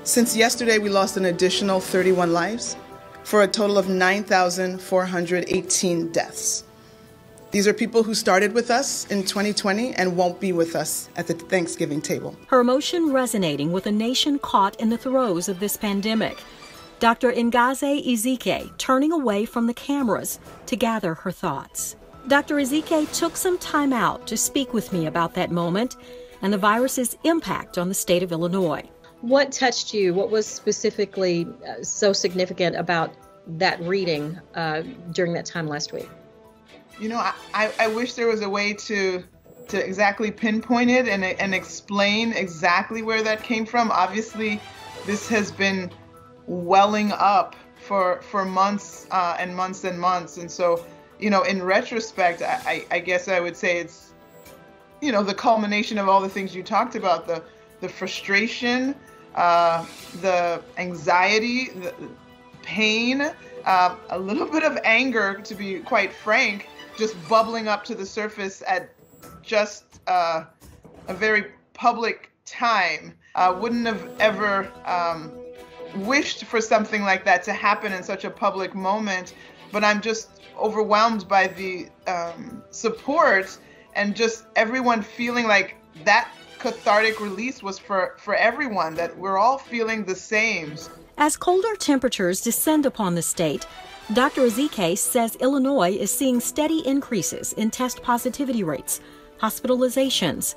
Since yesterday, we lost an additional 31 lives for a total of 9,418 deaths. These are people who started with us in 2020 and won't be with us at the Thanksgiving table. Her emotion resonating with a nation caught in the throes of this pandemic. Dr. Ngozi Ezike turning away from the cameras to gather her thoughts. Dr. Ezike took some time out to speak with me about that moment and the virus's impact on the state of Illinois. What touched you? What was specifically so significant about that reading during that time last week? You know, I wish there was a way to exactly pinpoint it and explain exactly where that came from. Obviously, this has been welling up for months and months and months. And so, you know, in retrospect, I guess I would say it's, you know, the culmination of all the things you talked about, the frustration, the anxiety, the pain, a little bit of anger, to be quite frank, just bubbling up to the surface at just a very public time. Wouldn't have ever wished for something like that to happen in such a public moment, but I'm just overwhelmed by the support and just everyone feeling like that cathartic release was for everyone, that we're all feeling the same. As colder temperatures descend upon the state, Dr. Ezike says Illinois is seeing steady increases in test positivity rates, hospitalizations,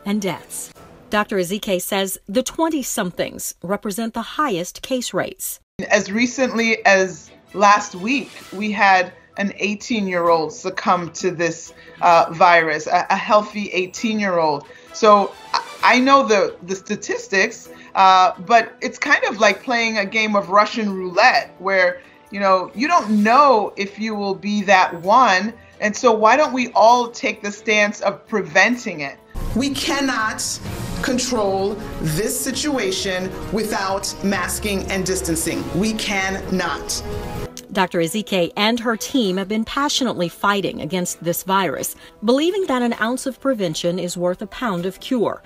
and deaths. Dr. Ezike says the 20-somethings represent the highest case rates. As recently as last week, we had an 18-year-old succumb to this virus, a healthy 18-year-old. So I know the statistics, but it's kind of like playing a game of Russian roulette where, you know, you don't know if you will be that one. And so why don't we all take the stance of preventing it? We cannot control this situation without masking and distancing. We cannot. Dr. Ezike and her team have been passionately fighting against this virus, believing that an ounce of prevention is worth a pound of cure.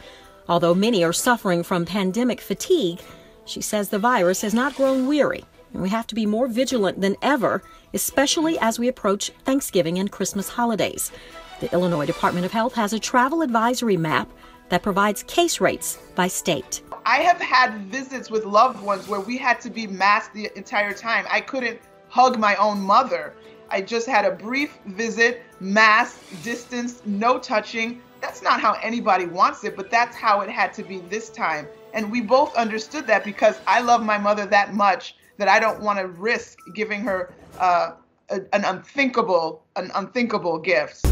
Although many are suffering from pandemic fatigue, she says the virus has not grown weary, and we have to be more vigilant than ever, especially as we approach Thanksgiving and Christmas holidays. The Illinois Department of Health has a travel advisory map that provides case rates by state. I have had visits with loved ones where we had to be masked the entire time. I couldn't hug my own mother. I just had a brief visit, mask, distance, no touching. That's not how anybody wants it, but that's how it had to be this time. And we both understood that because I love my mother that much that I don't want to risk giving her an unthinkable gift.